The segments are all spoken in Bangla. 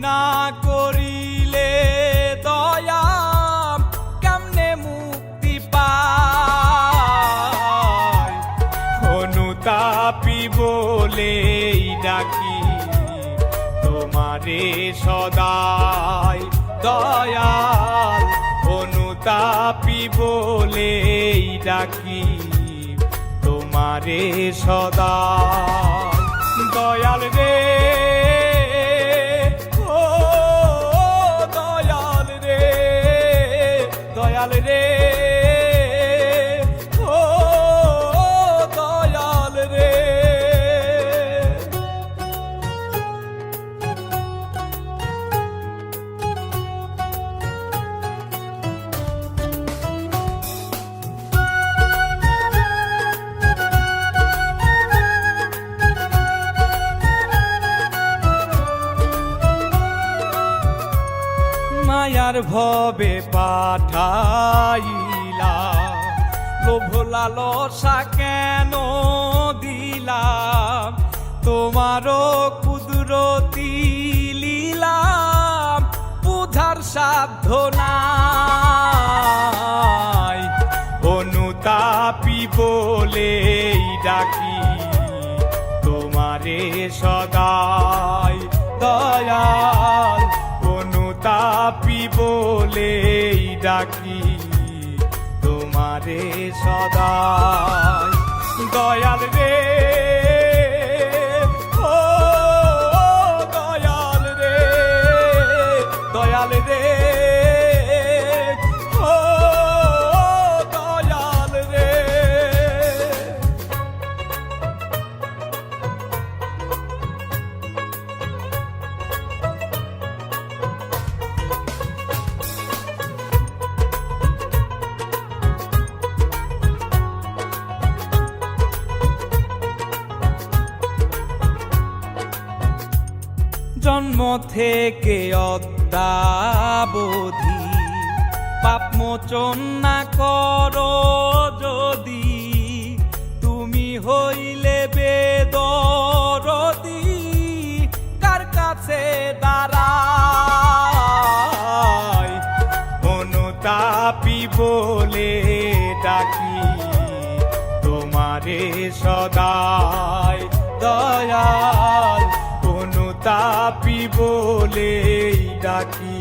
না করিলে দয়া কেমনে মুক্তি পায়। অনুতাপী বলেই ডাকি তোমারে সদাই দয়াল। অনুতাপী বলেই ডাকি তোমারে সদাই দয়াল রে। ও দয়াল রে, দয়াল রে, ও দয়াল রে। মায়ার ভবে পাঠাইলা, লোভ লালসা কেন দিলাম, তোমারও কুদরতি লীলা বুঝার সাধ্য নাই। অনুতাপী বলেই ডাকি তোমারে সদাই দয়াল। অনুতাপী বলেই ডাকি তোমারে সদাই দয়াল রে। ও দয়াল রে, দয়াল রে, ও দয়াল রে। জন্ম থেকে অদ্যাবধি পাপ মোচন না করো যদি, তুমি হইলে বেদরদি কার কাছে দাঁড়াই। অনুতাপী বলে ডাকি তোমারে সদাই দয়াল। অনুতাপী বলেই ডাকি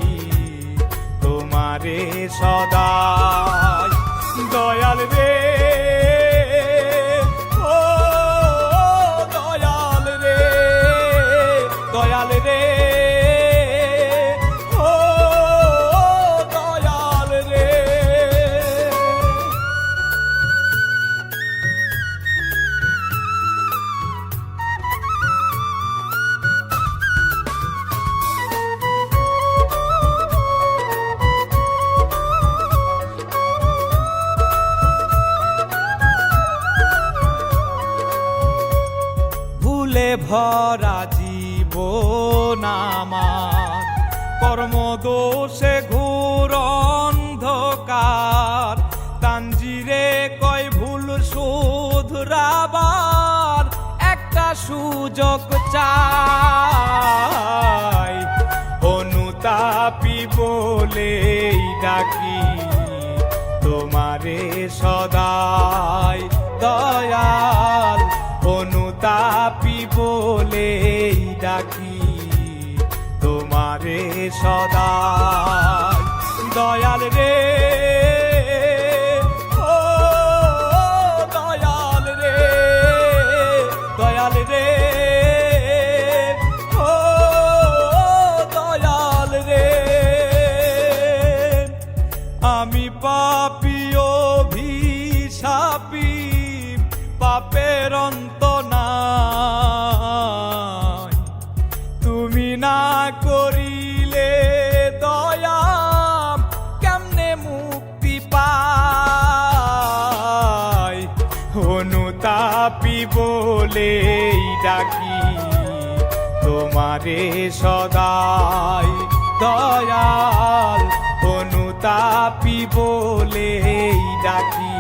তোমারে সদাই দয়াল রে। ও দয়াল রে, দয়াল রে, ও দয়াল রে। ভরা জীবন আমার কর্মদোষে ঘোর অন্ধকার, তাঞ্জিরে কয় ভুল শুধরাবার একটা সুযোগ চাই। অনুতাপী বলেই ডাকি তোমারে সদাই দয়াল। অনুতাপী বলেই ডাকি তোমারে সদাই দয়াল রে। ও দয়াল রে, দয়াল রে, ও দয়াল রে। আমি পাপী অভিশাপী, পাপের অন্ত নাই, তুমি না করিলে দয়া কেমনে মুক্তি পাই। অনুতাপী বলেই ডাকি তোমারে সদাই দয়াল। অনুতাপী বলেই ডাকি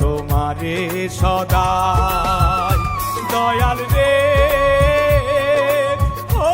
তোমারে সদাই দয়াল রে। ও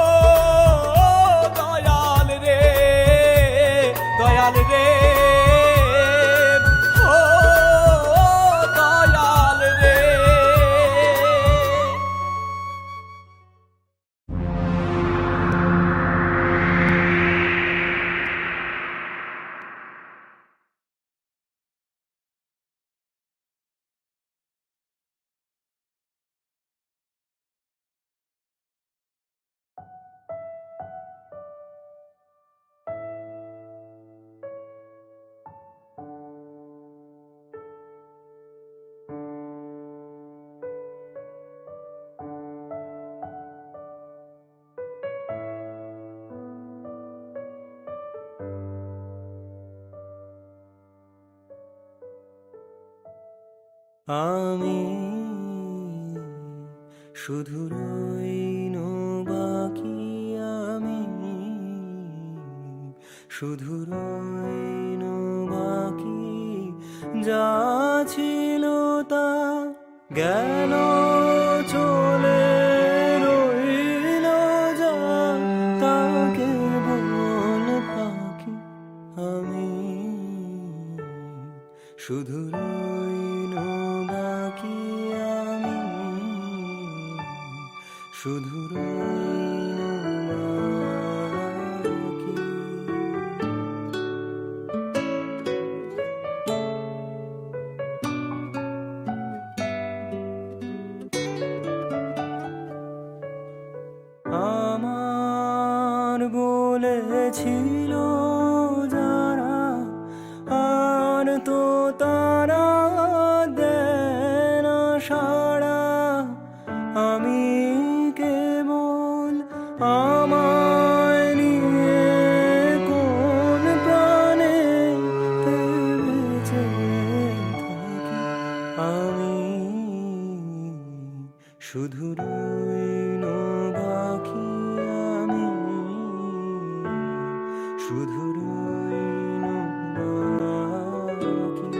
আমি শুধু রইনো বাকি, আমি শুধু রইনো বাকি, যা ছিল তা গেল চলে, রইল যা তা কেবল ফাঁকি। আমি শুধু রইনো বাকি, আমি শুধু রইনো বাকি। আমার বলেছিল যারা, আর তো তারা দেয় না সাড়া। আমি কেবল আমায় নিয়ে কোন প্রাণে বেঁচে থাকি। আমি শুধু রইনো বাকি, আমি শুধু রইনো বাকি।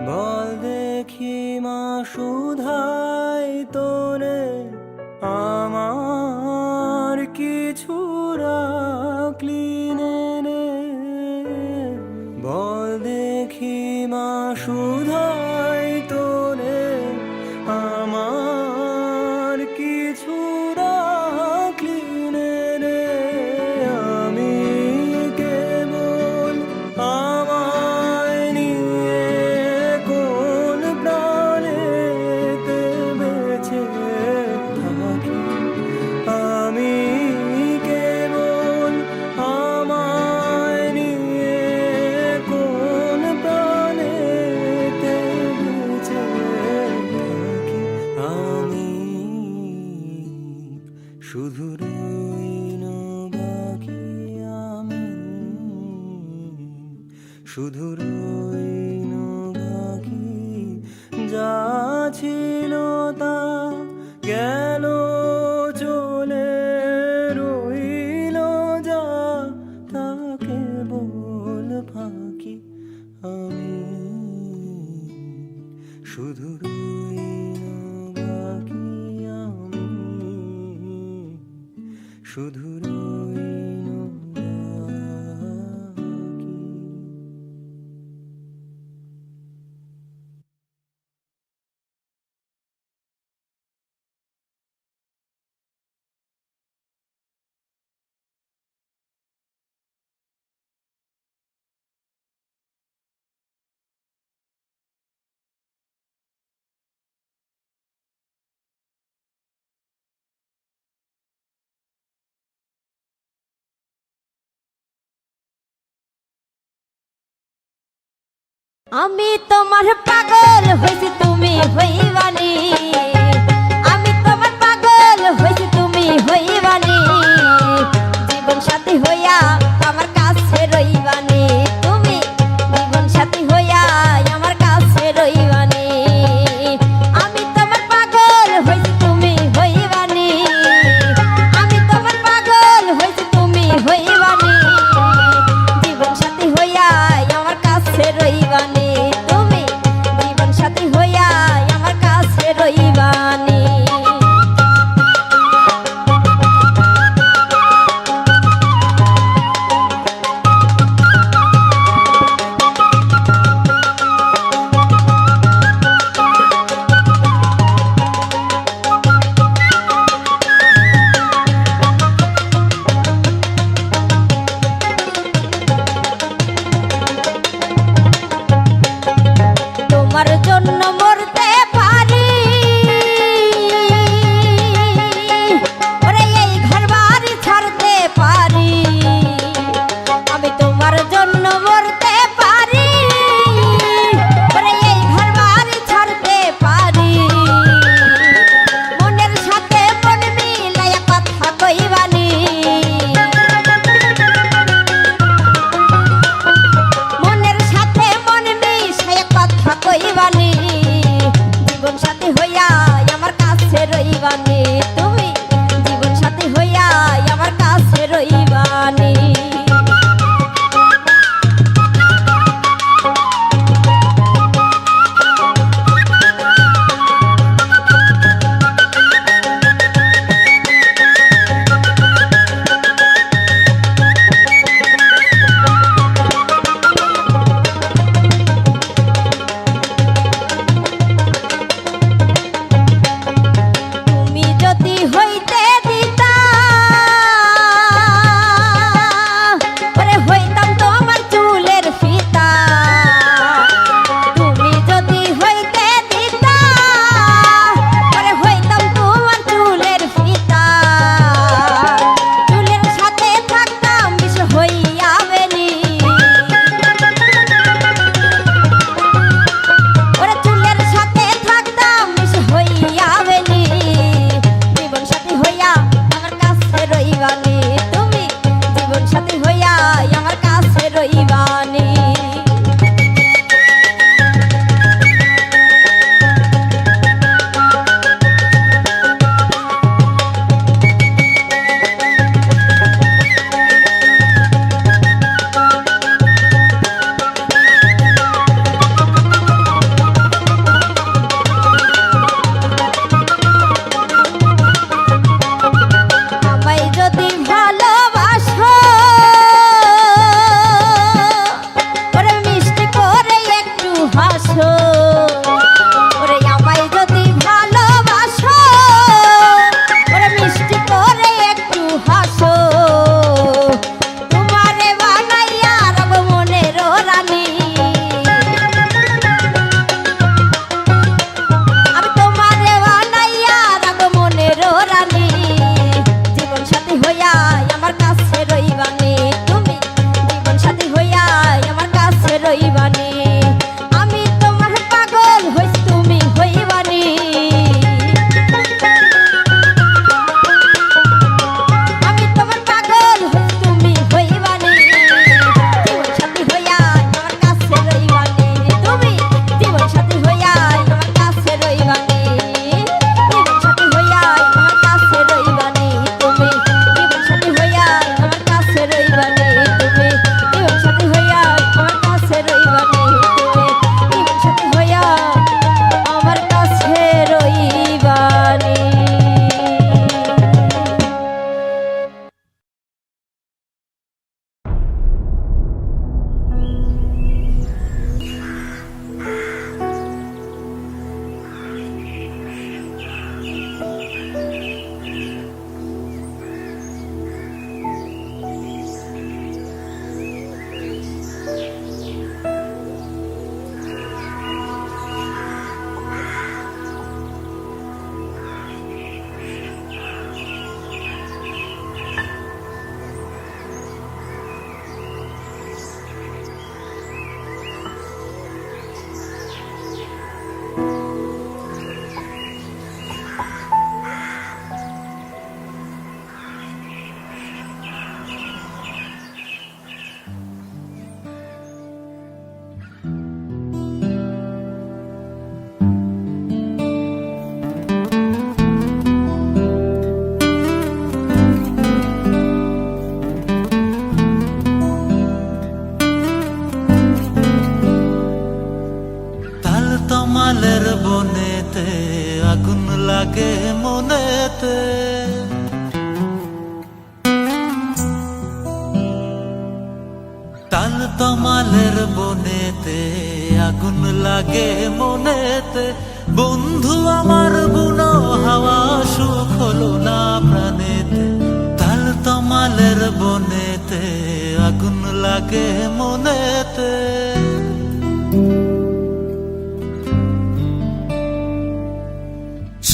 বল দেখি মা সুধাই তোরে, আমার কিছু রাখলি নে রে। বল দেখি মা সুধাই তোরে, আমার কিছু রাখলি নে রে। আমি কেবল আমায় নিয়ে কোন প্রাণেতে বেঁচে থাকি। আমি কেবল আমায় নিয়ে কোন প্রাণেতে বেঁচে থাকি। আমি শুধু রইনো বাকি, আমি শুধু রইনো বাকি, যা ছিল তা গেল চলে, রইল যা তা কেবল ফাঁকি। আমি শুধু রইনো বাকি, আমি শুধু রইনো বাকি। আমি তোমার পাগল হইছি, তুমি হইবানি। আমি তোমার পাগল হইছি, তুমি হইবানি। জীবন সাথী হইয়া আমার কাছে রইবানি, তুমি জীবন সাথী হইয়া আমার কাছে রইবানি। আমি তোমার পাগল হইছি, তুমি হইবানি। আমি তোমার পাগল হইছি, তুমি হইবানি। জীবন সাথী হইয়া আমার কাছে রইবানি, তুমি জীবন সাথী হইয়া আমার জন্য মরতে পারি, ওরে এই ঘর বাড়ি ছাড়তে পারি, আমি তোমার জন্য মরতে পারি, ওরে এই ঘর বাড়ি ছাড়তে পারি। মনের সাথে মন মিলাইয়া কথা কইবানি, মনের সাথে মন মিশাইয়া কথা কইবানি, জীবন সাথী হইয়া আমার কাছে রইবানি, তুমি জীবন সাথী হইয়া আমার কাছে রইবানি। তুমি যদি হইতে দিতা, ওরে হইতাম তোমার চুলের ফিতা, তুমি যদি হইতে দিতা, ওরে হইতাম তোমার চুলের ফিতা, চুলের সাথে থাকতাম বিষ হইয়া বেনি, ওরে চুলের সাথে থাকতাম বিষ হইয়া বেনি, জীবন সাথী হইয়া আমার কাছে রইবানি, তুমি জীবন সাথী হইয়া আমার কাছে রইবানি। আমায় যদি ভালোবাসো, ওরে মিষ্টি করে একটু হাসো, ওরে আমায় যদি ভালোবাসো, ওরে মিষ্টি করে একটু হাসো, তোমারে বানাইয়া রাখব মনের রানী, আমি তোমারে বানাইয়া রাখব মনের রানী, জীবন সাথী হইয়া আমার কাছে রইবানি, তুমি জীবন সাথী হইয়া আমার কাছে রইবানি। আমি তোমার পাগল হইছি তুমি হইবানি, আমি তোমার পাগল হইছি তুমি হইবানি, জীবন সাথী হইয়া আমার কাছে রইবানি, তুমি জীবন সাথী হইয়া আমার কাছে রইবানি, জীবন সাথী হইয়া আমার কাছে রইবানি, তুমি জীবন সাথী হইয়া আমার কাছে রইবানি, তুমি জীবন সাথী হইয়া আমার কাছে রইবানি, তুমি জীবন সাথী হইয়া আমার কাছে রইবানি। তমালের বনেতে আগুন লাগে মনেতে, তাল তমালের বনেতে আগুন লাগে মনেতে, বন্ধু আমার বুনো হাওয়া সুখ হলো না প্রাণেতে, তাল তমালের বনেতে আগুন লাগে মনেতে।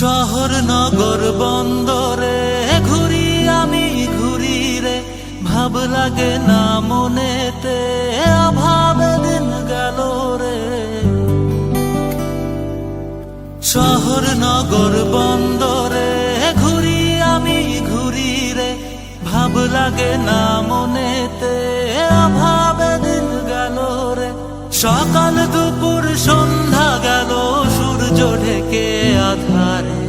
শহর নগর বন্দরে ঘুরি আমি ঘুরি রে, ভাব লাগে না মনেতে, অভাবে দিন গেল রে। শহর নগর বন্দরে ঘুরি আমি ঘুরি রে, ভাব লাগে না মনেতে, অভাবে দিন গেল রে। সকাল দুপুর সন্ধ্যা গেল সূর্য ঢেকে আধারে,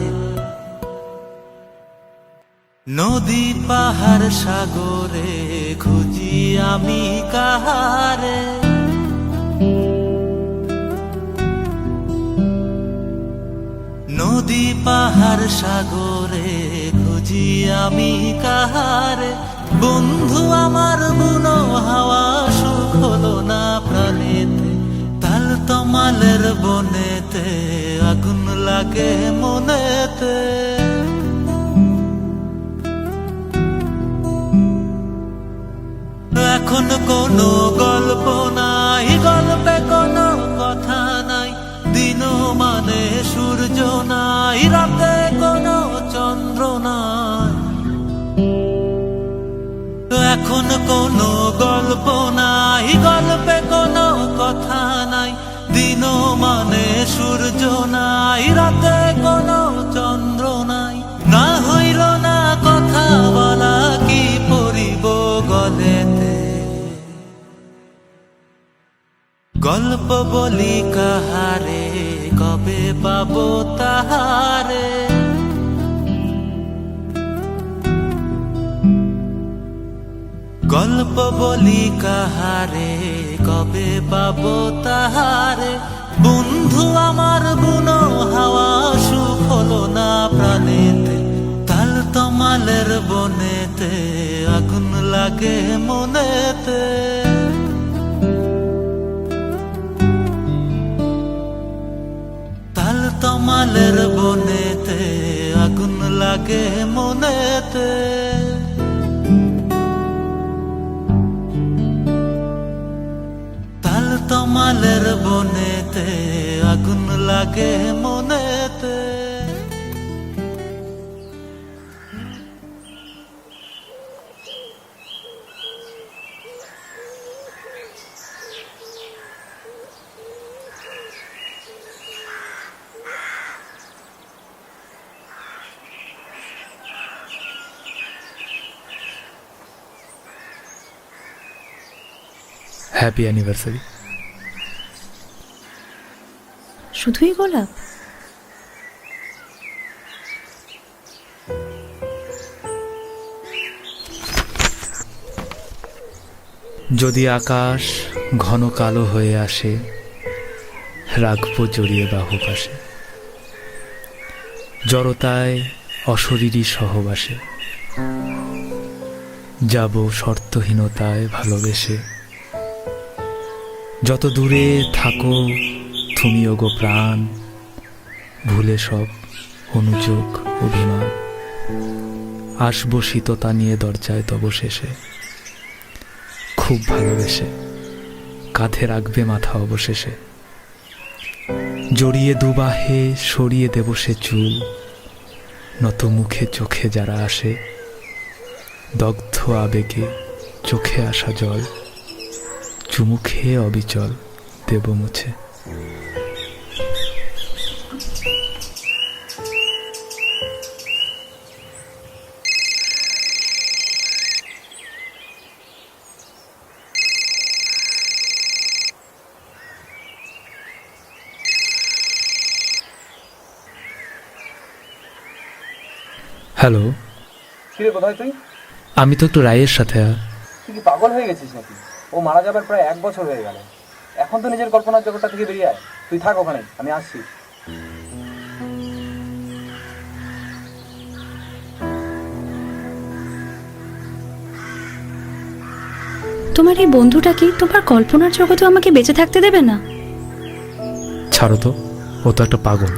নদী পাহাড় সাগরে খুঁজি আমি কাহারে। নদী পাহাড় সাগরে খুঁজি আমি কাহারে, বন্ধু আমার বুনো হাওয়া সুখ হলো না প্রাণেতে, তাল তমালের বনেতে আগুন লাগে মনেতে। এখন কোনো গল্প নাই, গল্পে কোনো কথা নাই, দিন মানে সূর্য নাই, রাতে কোনো চন্দ্র নাই। এখন কোনো গল্প নাই, গল্পে কোনো কথা নাই, দিন মানে সূর্য নাই, রাতে কোনো চন্দ্র নাই। না হইল না কথা বলা, কি পরিব গলেতে, গল্প বলি কাহারে, কবে পাবো তাহারে। গল্প বলি কাহারে, কবে পাবো তাহারে, বন্ধু আমার বুনো হাওয়া সুখ হলো না প্রাণেতে, তাল তমালের বনেতে আগুন লাগে মনেতে। তাল তমালের বনেতে আগুন লাগে মনেতে। তাল তমালের বনেতে আগুন লাগে মনেতে। Happy anniversary. শুধুই গোলাপ? যদি আকাশ ঘন কালো হয়ে আসে, রাখবো জড়িয়ে বাহু পাশে, জড়তায় অশরীরী সহবাসে, যাব শর্তহীনতায় ভালোবেসে। যত দূরে থাকো তুমি ওগো প্রাণ, ভুলে সব অনুযোগ অভিমান, আসবো শীততা নিয়ে দরজায় তব শেষে, খুব ভালোবেসে কাঁধে রাখবে মাথা অবশেষে। জড়িয়ে দুবাহে সরিয়ে দেব সে চুল, নত মুখে চোখে যারা আসে, দগ্ধ আবেগে চোখে আসা জল, চুমু খেয়ে অবিচল দেব মুছে। হ্যালো, কিরে কোথায় তুই? আমি তো একটু রায়ের সাথে। তুই কি পাগল হয়ে গেছিস নাকি? ও মারা যাবার প্রায় 1 বছর হয়ে গেল। এখন তো নিজের কল্পনার জগৎটা থেকে বেরিয়ে আয়। তুই থাক ওখানে, আমি আসছি। তোমার এই বন্ধুটা কি তোমার কল্পনার জগতে আমাকে বেঁচে থাকতে দেবে না? ছাড়ো তো, ও তো একটা পাগল।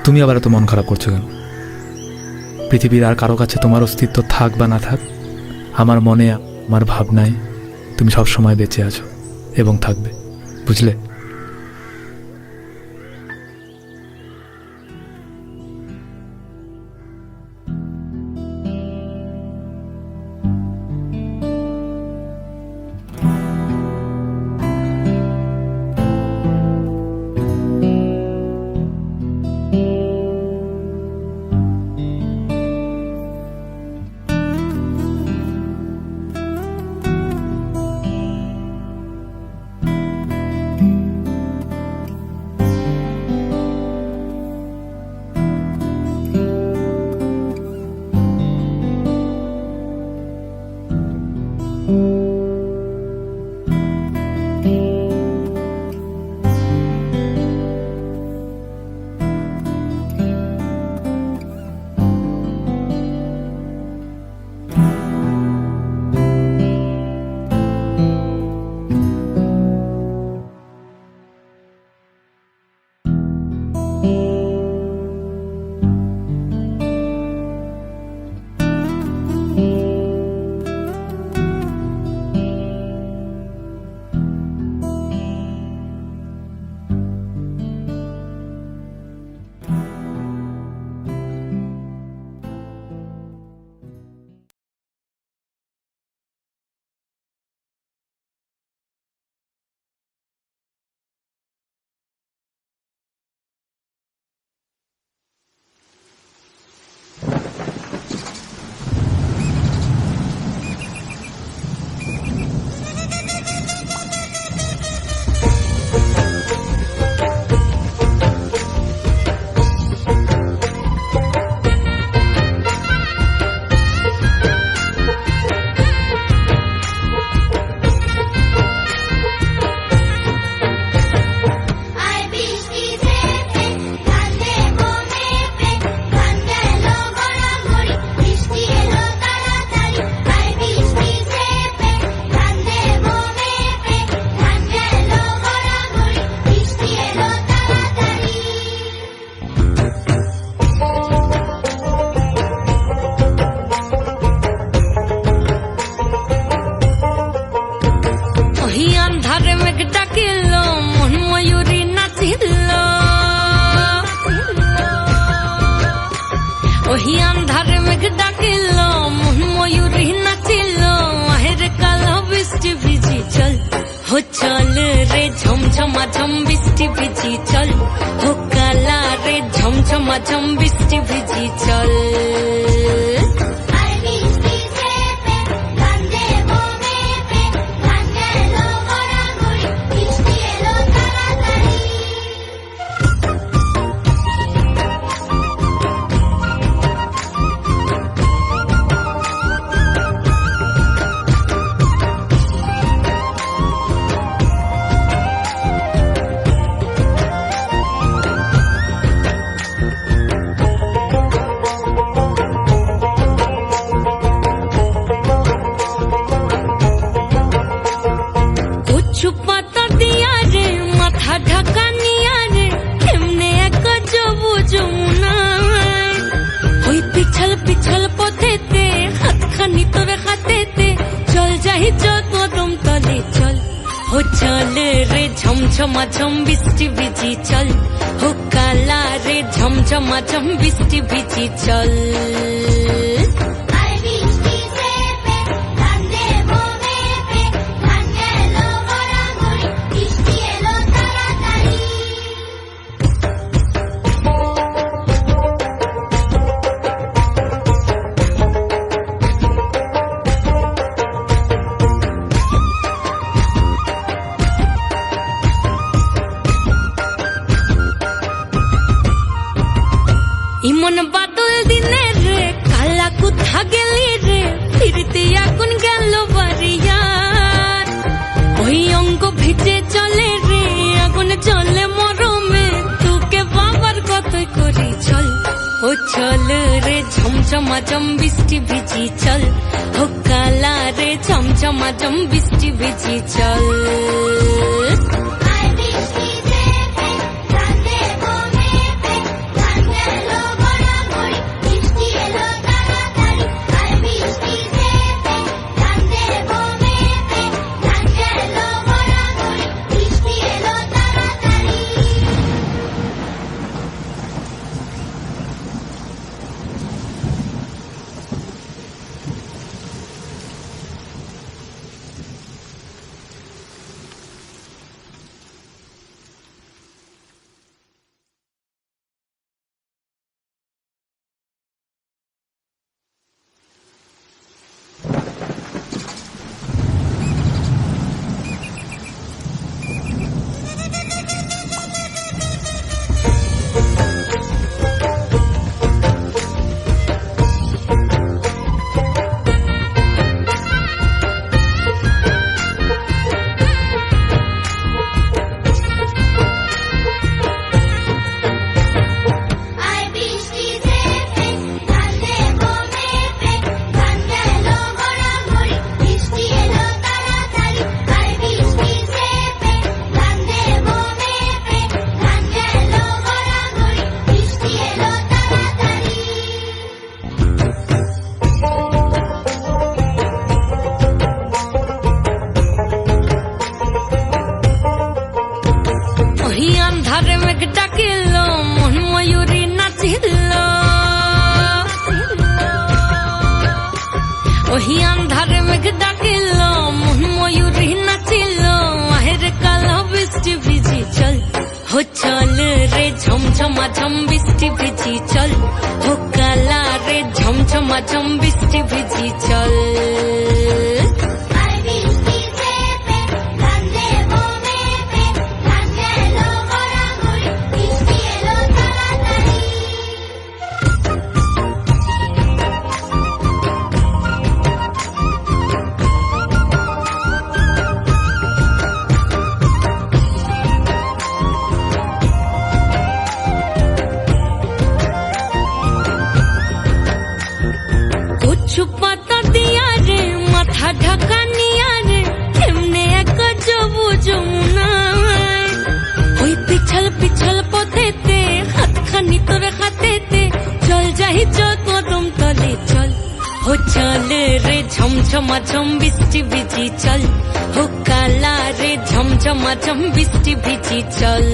তুমি আবার এত মন খারাপ করছো কেন? পৃথিবীর আর কারো কাছে তোমার অস্তিত্ব থাক বা না থাক, আমার মনে আমার ভাবনায় তুমি সব সময় বেঁচে আছো এবং থাকবে, বুঝলে? বৃষ্টি ভিজি চল, হোক কালা রে ঝমঝমাঝম বৃষ্টি ভিজি চল। কচু পাতা দিয়া রে মাথা ঢাকা নিয়া রে কেমনে এক যাবো যমুনায়, ওই পিছল পিছল পথেতে হাতখানি তোর হাতেতে চল যাই চল কদম তলে চল, ও চল রে ঝমঝমাঝম বৃষ্টি ভিজি চল, ও কালা রে ঝমঝমাঝম বৃষ্টি ভিজি চল। ইমন বাদল দিনে রে কালা কোথা গেলি রে, ফিরতে এখন গেল বাড়িয়ার, ওই অঙ্গ ভিজে চলে রে আগুন চলে মরমে, তোকে বাবার কতই করি চল, ও চল রে ঝমঝমাঝম বৃষ্টি ভিজি চল, ও কালা রে ঝমঝমাঝম বৃষ্টি ভিজি চল। ওহি আন্ধারে মেঘ ডাকিল মন ময়ূরী নাচিল, আহের কালো বৃষ্টি ভিজি চল, হো চল রে ঝমঝমাঝম বৃষ্টি ভিজি চল, হো কালা রে ঝমঝমাঝম বৃষ্টি ভিজি চল। কচু পাতা দিয়া রে মাথা ঢাকা নিয়া রে কেমনে এক যাবো যমুনায়, ওই পিছল পিছল পথেতে হাতখানি তোর হাতেতে চল যাই চল কদম তলে চল, ও চল রে ঝমঝমাঝম বৃষ্টি ভিজি চল, ও কালা রে ঝমঝমাঝম বৃষ্টি ভিজি চল।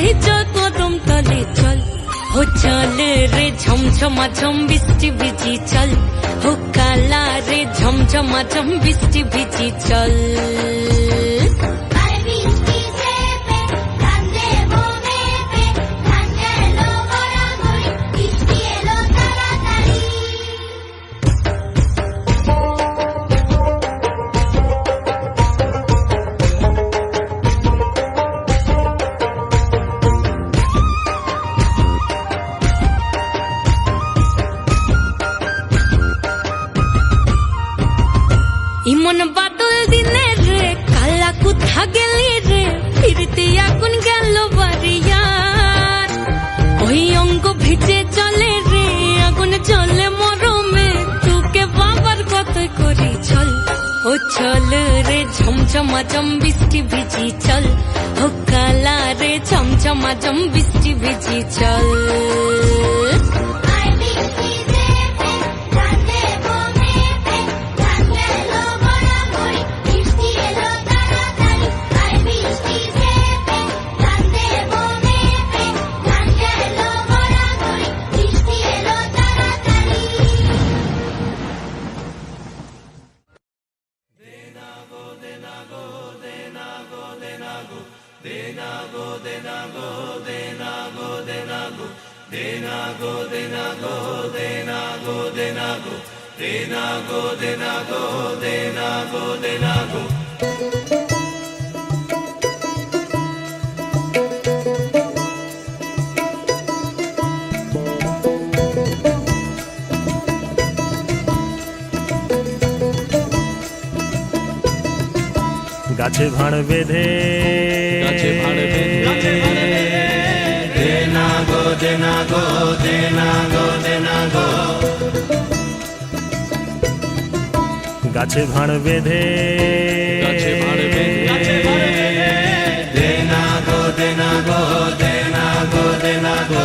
তাই চল কদম তলে চল ও চল রে ঝমঝমা ঝম বৃষ্টি ভিজি চল ও কালা রে ঝমঝমা ঝম বৃষ্টি ভিজি চল ইমন বাদল দিনে রে কালা কোথা গেলি রে ফিরতে আগুন গেল বাড়িয়ার ওই অঙ্গ ভিজে চলে রে আগুন চলে মরমে তোকে বাবার কতই করি চল ও চল রে ঝমঝমা ঝম বৃষ্টি ভিজি চল ও কালা রে ঝমঝমা ঝম বৃষ্টি ভিজি চল গাছে ভাড় বেঁধে দেনা গো দেনা গো দেনা গো দেনা গো গাছে ভাড় বেঁধে দেনা গো দেনা গো দেনা গো দেনা গো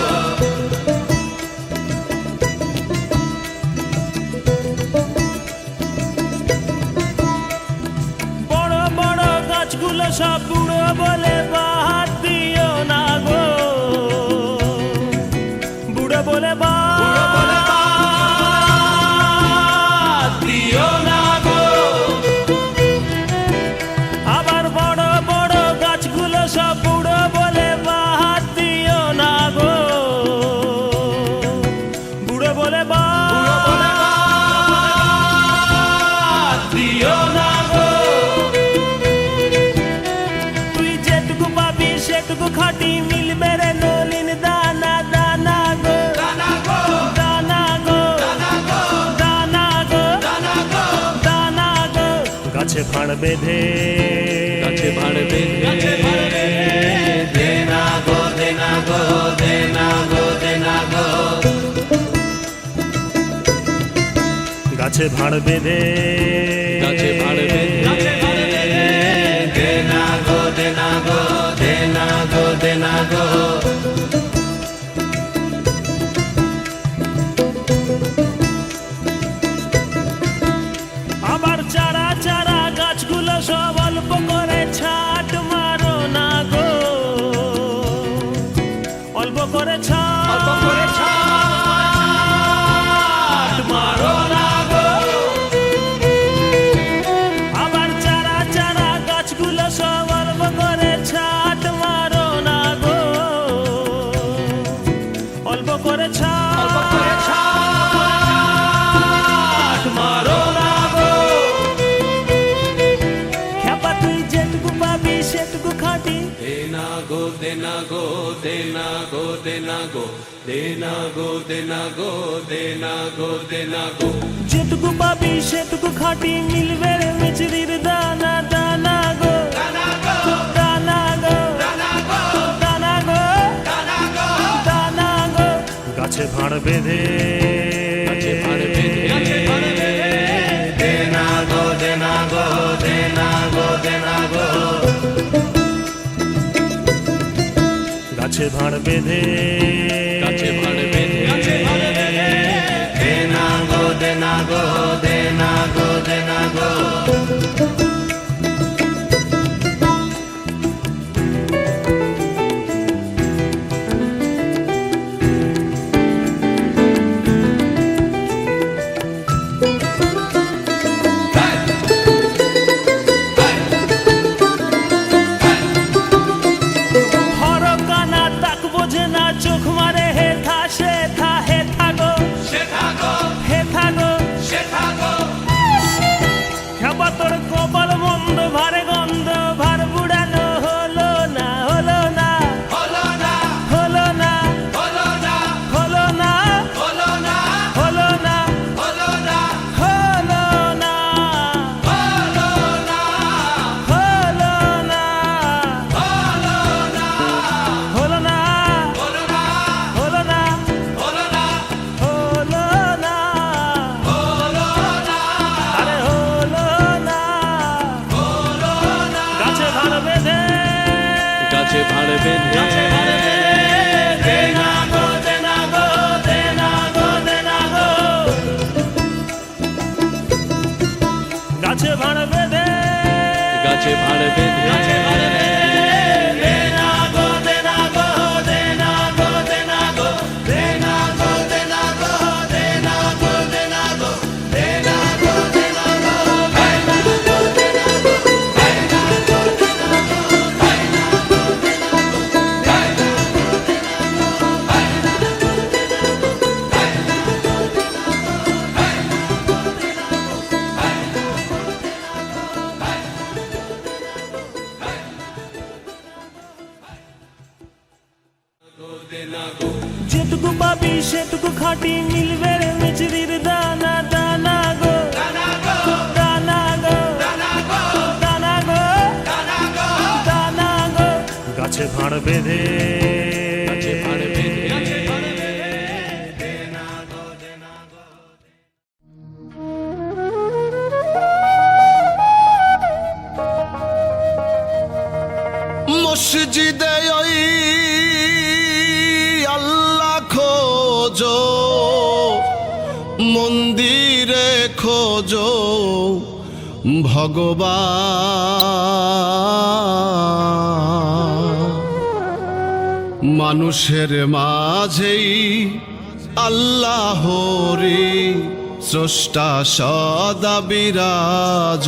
বড় বড় গাছগুলো সব বুড়ো বলে বাদ দিও না গো বুড়ো বলে বাদ দিও না গো আবার বড় বড় গাছগুলো সব বুড়ো বলে বাদ দিও না গো বুড়ো বলে বাদ দিও না গো তুই যেটুকু পাবি সেটুকু খাটি মিলবে রে নলিন দানা দানা গো দানা গো দানা গো দানা গো দানা গো দানা গো গাছে ভাড় বেঁধে দেনা গো দেনা গো দেনা গো দেনা গো গাছে ভাড় বেঁধে দেনা গো দেনা গো দেনা গো দেনা গো আবার চারা চারা গাছগুলো সব অল্প করে ছাট মারো না গো অল্প করে ছাট মারো না গো আবার চারা চারা গাছগুলো সব অল্প করে ছাট মারো না গো অল্প করে ছাট মারো না গো খ্যাপা তুই যেটুকু পাবি সেটুকু খাটি দেনা গো দেনা গো দেনা গো দেনা গো দেনা গো দেনা গো দেনা গো দেনা গো যেটুকু পাবি সেটুকু খাটি মিলবে রে মিচড়ির দানা দানা গো দানা গো দানা গো দানা গো দানা গো দানা গো দানা গো গাছে ভাড় বেঁধে দেনা গো দেনা গো দেনা গো দেনা গো গাছে ভাড় বেঁধে দেনা গো দেনা গো দেনা গো দেনা গো বেঁধে দে না গো দে না গো দে না গো দে না গো গাছে ভাড় বেঁধে গাছে ভাড় বেঁধে গাছে ভাড় বেঁধে দে না গো দে না গো দে না গো দে না গো দে না গো দে না গো দে না গো দে না গো দে না গো দে না গো দে না গো দে না গো দে না গো দে না যেটুকু পাবি সেটুকু খাটি মিলবে রে মিচড়ির দানা দানা গো দানা গো দানা গো দানা গো দানা গো গাছে ভাড় বেঁধে গাছে ভাড় বেঁধে দে না গো দে না গো মসজিদে ওই আল্লাহ খোঁজো, মন্দিরে খোঁজো ভগবান। মানুষের মাঝেই আল্লাহরি স্রষ্টা সদা বিরাজমান।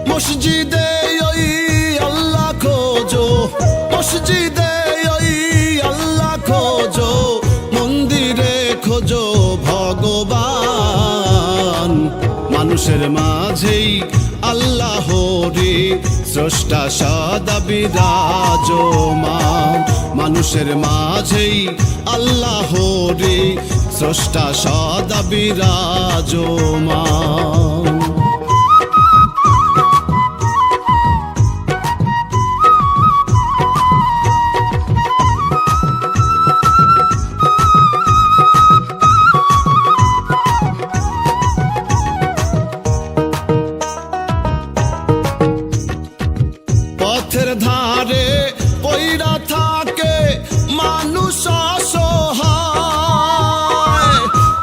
মসজিদে ওই আল্লাহ খোঁজো, মসজিদে ওই আল্লাহ খোঁজো, মন্দিরে খোঁজো ভগবান। মানুষের মাঝেই আল্লাহরি স্রষ্টা সদা বিরাজমান। মানুষের মাঝেই আল্লাহরি স্রষ্টা সদা বিরাজমান। পথের ধারে পইরা থাকে মানুষ অসহায়,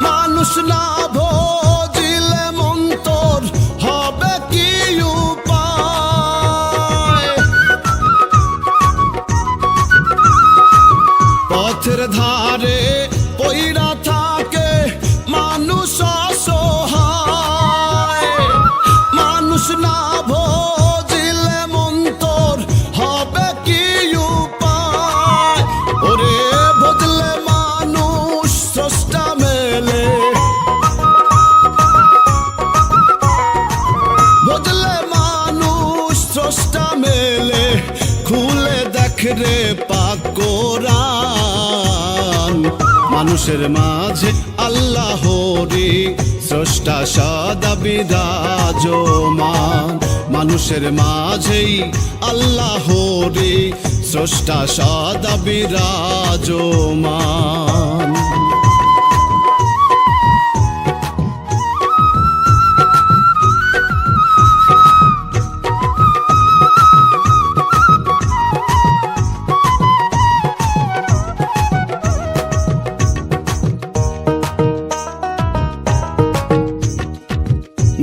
মানুষ না ভজিলে মন্তর হবে কি উপায়। পথের ধারে পইরা থাকে মানুষ অসহায়, মানুষ না ভজিলে মন্তর হবে কি উপায়। ওরে ভজলে মানুষ স্রষ্টা মেলে, ভজলে মানুষ স্রষ্টা মেলে, খুলে দেখ রে পাক কোরআন। মানুষের মাঝে আল্লাহরি স্রষ্টা সদা বিরাজমান। মানুষের মাঝেই আল্লাহরি স্রষ্টা সদা বিরাজমান।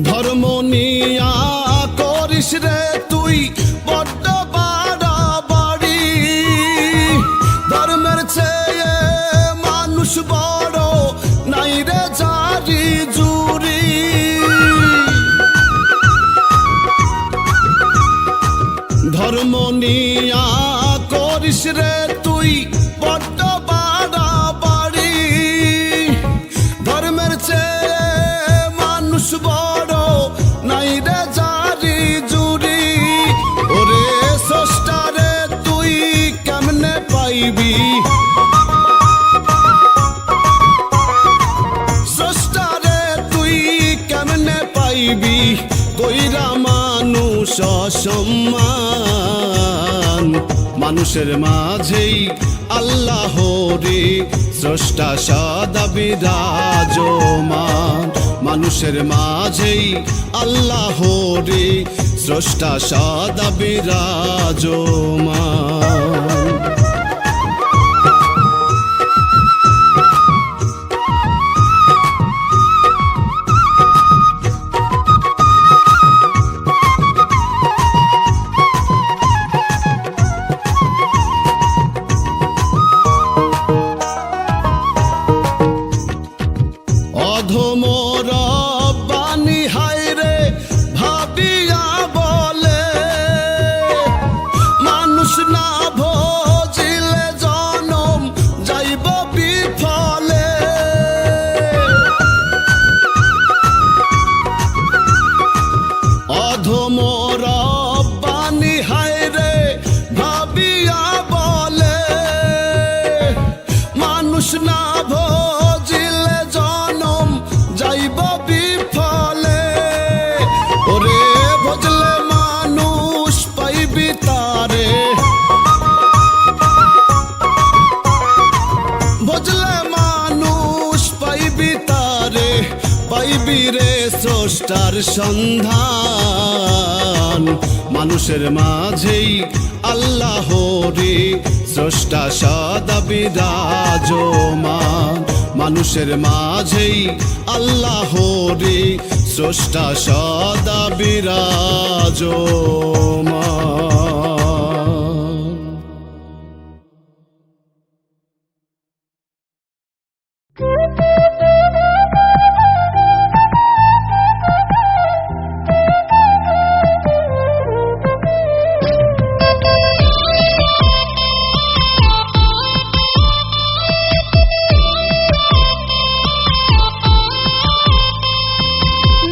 ধর্ম নিয়া করিস রে তুই বড্ড বাড়াবাড়ি, ধর্মের চেয়ে মানুষ বড় নাই রে জারি জুরি। ধর্ম নিয়া করিস রে তুই বড্ড বাড়াবাড়ি, ধর্মের চেয়ে মানুষ বড় নাই রে জারি জুরি। পাইবি কইরা মানুষ অসম্মান। মানুষের মাঝেই আল্লাহরে স্রষ্টা সদা বিরাজমান। মানুষের মাঝেই আল্লাহরে স্রষ্টা সদা বিরাজমান। অধমর বাণী হায়রে ভাবিয়া বলে, মানুষ না ভজিলে জনম যাইব বিফলে। অধমর বাণী হায়রে ভাবিয়া বলে, মানুষ না ভজিলে জনম যাইব বিফলে। ওরে ভজলে মানুষ পাইবি তারে, ভজলে মানুষ পাইবি তারে, পাইবি রে স্রষ্টার সন্ধান। মানুষের মাঝেই আল্লাহরে স্রষ্টা সদা বিরাজমান। মানুষের মাঝেই আল্লাহরে স্রষ্টা সদা বিরাজমান।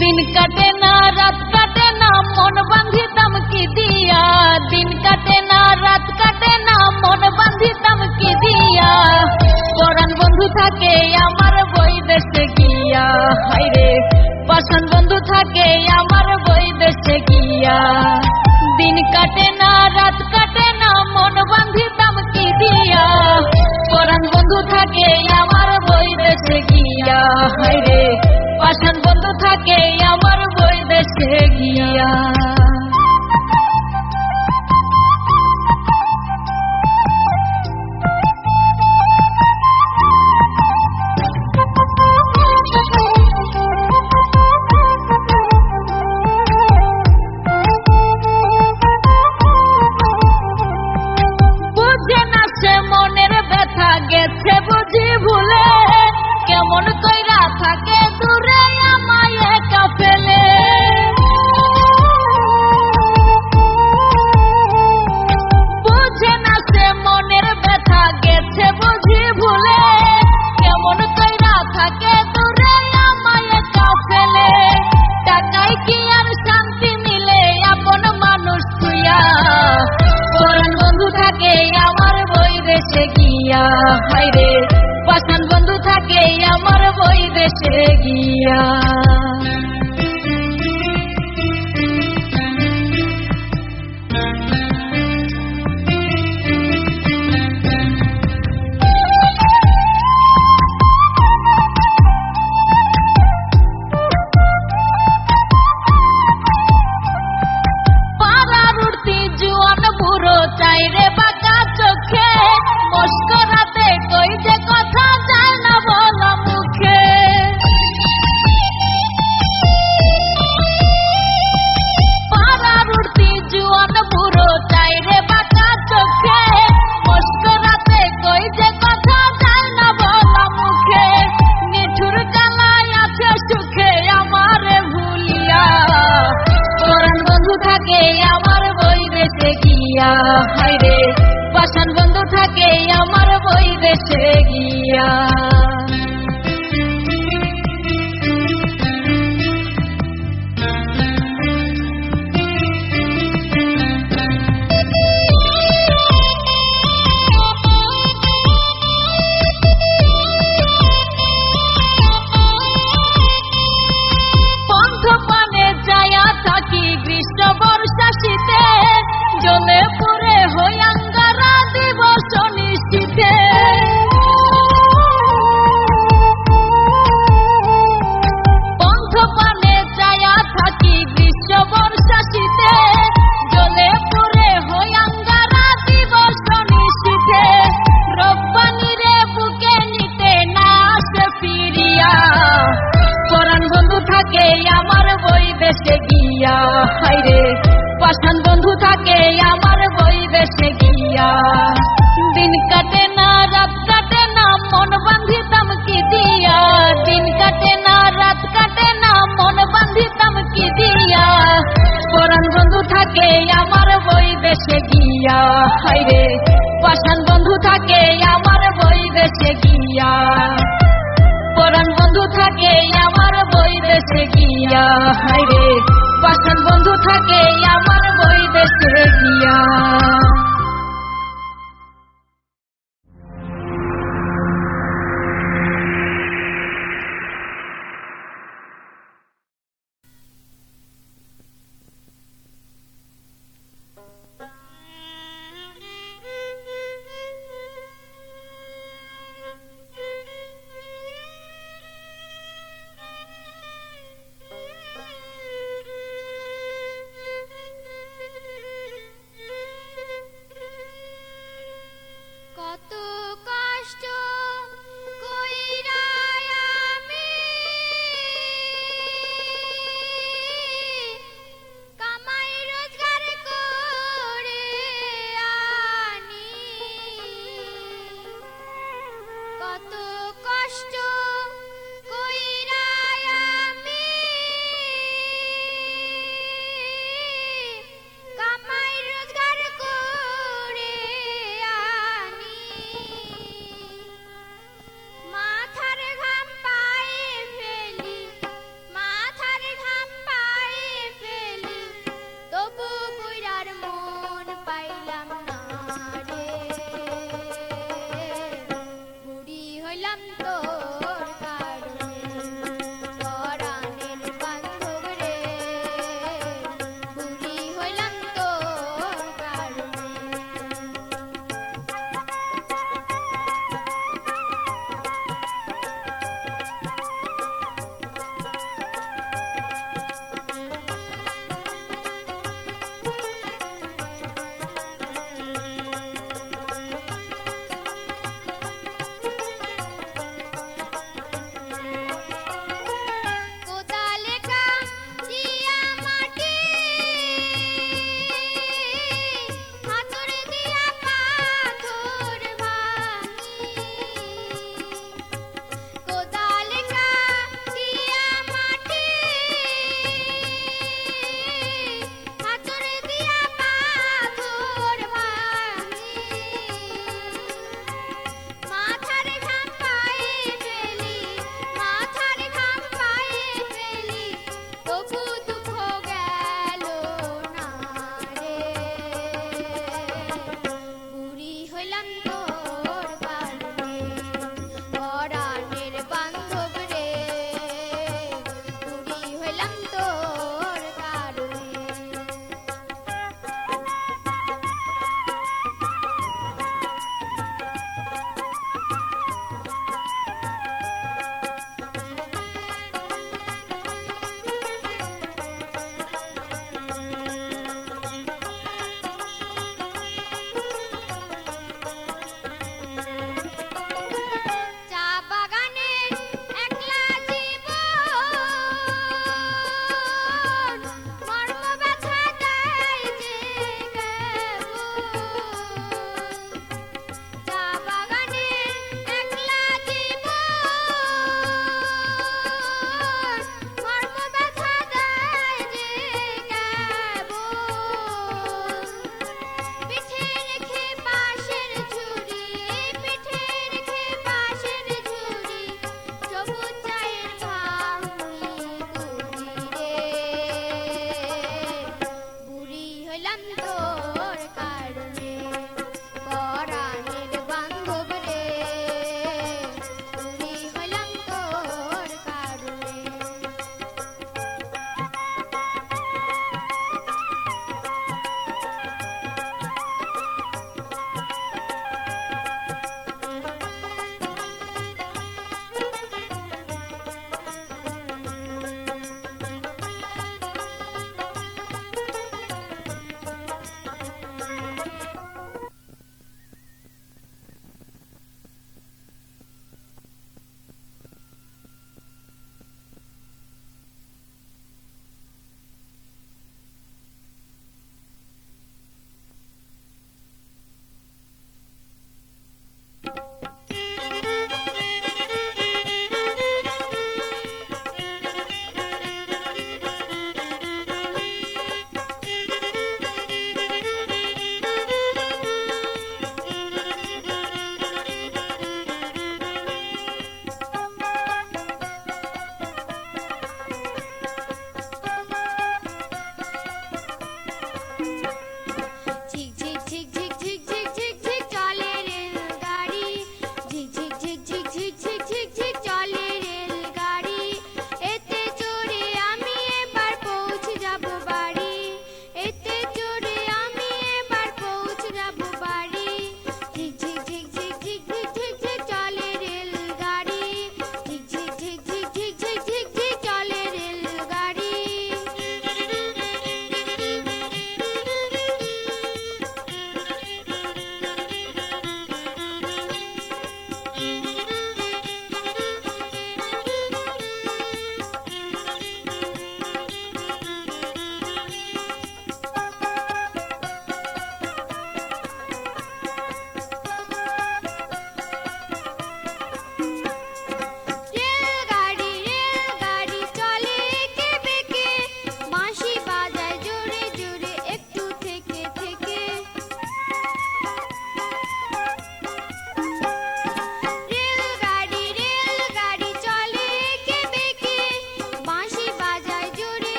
दिन काटे ना रात काटे ना मन बांधी दमकी दिया। दिन काटे ना रात काटे ना मन बांधी दमकी दिया। পরাণ বন্ধু থাকে আমার বই দেশে গিয়া। হায়রে পাষাণ বন্ধু থাকে আমার বই দেশে গিয়া। দিন কাটে না রাত কাটে না মন বাঁধি দমকি দিয়া। পরাণ বন্ধু থাকে আমার বই দেশে গিয়া। হায়রে পাষাণ বন্ধু থাকে আমার বই দেশে গিয়া। বুঝে না সে মনের ব্যথা গেছে বুঝি ভুলে। কেমন কইরা থাকে দূরে আমায় একা ফেলে। বুঝে না সে মনের ব্যথা গেছে বুঝি ভুলে। কেমন কইরা থাকে দূরে আমায় একা ফেলে। টাকায় কি আর শান্তি মিলে আপন মানুষ তুইয়া। পরাণ বন্ধু থাকে আমার বই দেশে গিয়া। হায়রে পাষাণ বন্ধু থাকে আমার বই দেশে গিয়া। পাড়ার উঠতি জুয়ান বুড়ো চাইরে বাঁকা চোখে। মস্করাতে কই যে কথা যায় না বলা মুখে। পাড়ার উঠতি জুয়ান বুড়ো চাইরে বাঁকা চোখে। মস্করাতে কই যে কথা যায় না বলা মুখে। নিঠুর কালায় আছে সুখে আমারে ভুলিয়া। পরাণ বন্ধু থাকে আমার বই দেশে গিয়া। হায়রে পাষাণ বন্ধু থাকে আমার বই দেশে গিয়া। পন্থ পানে পাষাণ বন্ধু থাকে আমার বই দেশে গিয়া, দিন কাটে না রাত কাটে না মন বান্ধিতাম কি দিয়া, দিন কাটে না রাত কাটে না মন বান্ধিতাম কি দিয়া, পরাণ বন্ধু থাকে আমার বই দেশে গিয়া, হায়রে পাষাণ বন্ধু থাকে আমার বই দেশে গিয়া, পরাণ বন্ধু থাকে আমার বই দেশে গিয়া, হায়রে পাষাণ বন্ধু থাকে আমার বই দেশে গিয়া।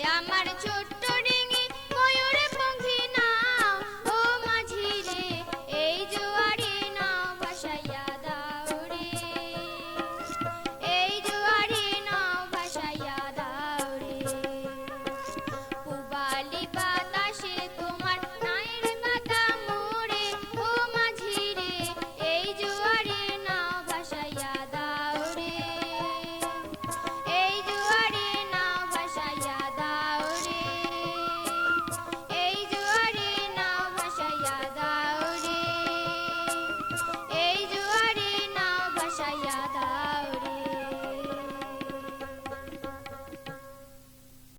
আমার ছোট্ট